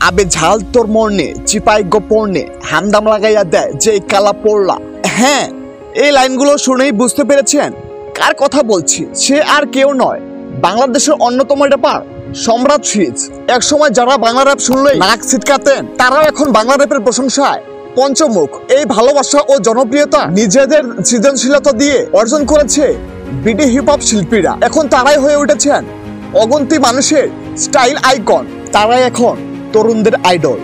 আবে ঝাল তোর মর্নে চিপাই গোপর্ণে হামদাম লাগাইয়া দেয় যে কালা পড়লা। হ্যাঁ, এই লাইনগুলো শুনেই বুঝতে পেরেছেন কার কথা বলছি। সে আর কেউ নয়, বাংলাদেশের অন্যতম র্যাপার সম্রাট সিজ। একসময় যারা বাংলা র্যাপ শুনলেই নাক ছিটকাতেন, তারাও এখন বাংলা র্যাপের প্রশংসায় পঞ্চমুখ। এই ভালোবাসা ও জনপ্রিয়তা নিজেদের সৃজনশীলতা দিয়ে অর্জন করেছে বিডি হিপ হপ শিল্পীরা। এখন তারাই হয়ে উঠেছেন অগন্তি মানুষের স্টাইল আইকন। তারাই এখন তরুণদের আইডল।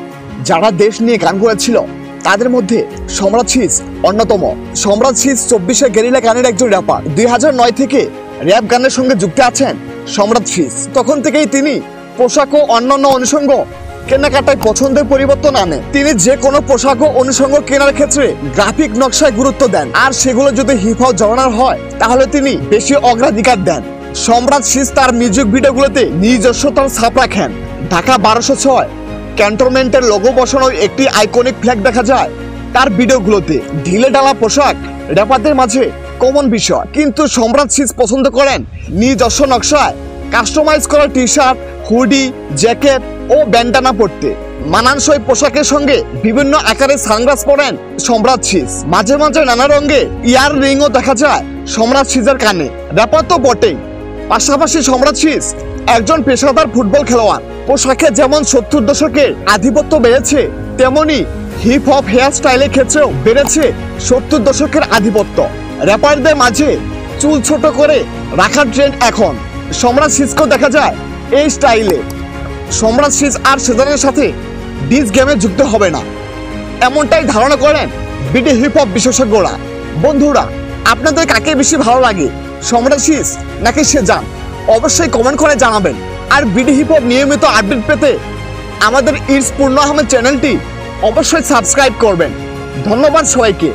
যারা দেশ নিয়ে গান করেছিল তাদের মধ্যে সম্রাট সিজ অন্যতম। সম্রাট সিজ 24-এ গেরিলা গানের একজন র্যাপার। 2009 থেকে র্যাপ গানের সঙ্গে যুক্ত আছেন সম্রাট সিজ। তখন থেকেই তিনি পোশাক ও অন্যান্য অনুষঙ্গ কেনাকাটায় পছন্দের পরিবর্তন আনে। তিনি যে কোনো পোশাক ও অনুষঙ্গ কেনার ক্ষেত্রে গ্রাফিক নকশায় গুরুত্ব দেন, আর সেগুলো যদি হিপ হপ জড়ানোর হয় তাহলে তিনি বেশি অগ্রাধিকার দেন। সম্রাট সিজ তার মিউজিক ভিডিওগুলোতে নিজস্বতার ছাপ রাখেন। ঢাকা 1206 ক্যান্টনমেন্টের লোগো বসানো একটি আইকনিক ফ্ল্যাগ দেখা যায় তার ভিডিওগুলোতে। ঢিলে ঢালা পোশাক র্যাপারদের মাঝে কমন বিষয়, কিন্তু সম্রাট সিজ পছন্দ করেন নিজস্ব নকশায় কাস্টমাইজ করা টি শার্ট, হুডি, জ্যাকেট ও ব্যান্ডানা পরতে। মানানসই পোশাকের সঙ্গে বিভিন্ন আকারে সানগ্লাস পরেন সম্রাট সিজ। মাঝে মাঝে নানা রঙে ইয়ার রিংও দেখা যায় সম্রাট সিজের কানে। র্যাপার তো বটেই, পাশাপাশি সম্রাট সিজ একজন পেশাদার ফুটবল খেলোয়াড়। পোশাকে যেমন 70 দশকের আধিপত্য বেড়েছে, তেমনি হিপ হপ হেয়ার স্টাইলের ক্ষেত্রেও বেড়েছে 70 দশকের আধিপত্য। র্যাপারদের মাঝে চুল ছোট করে রাখার ট্রেন্ড এখন। সম্রাট সিজকেও দেখা যায় এই স্টাইলে। সম্রাট সিজ আর সেজানের সাথে ডিস গেমে যুক্ত হবে না, এমনটাই ধারণা করেন বিডি হিপ হপ বিশেষজ্ঞরা। বন্ধুরা, আপনাদের কাকে বেশি ভালো লাগে, সম্রাট সিজ নাকি সেজান? অবশ্যই কমেন্ট করে জানাবেন। আর বিডি হিপ হপ নিয়মিত আপডেট পেতে আমাদের ইটস পূর্ণ আহমেদ চ্যানেলটি অবশ্যই সাবস্ক্রাইব করবেন। ধন্যবাদ সবাইকে।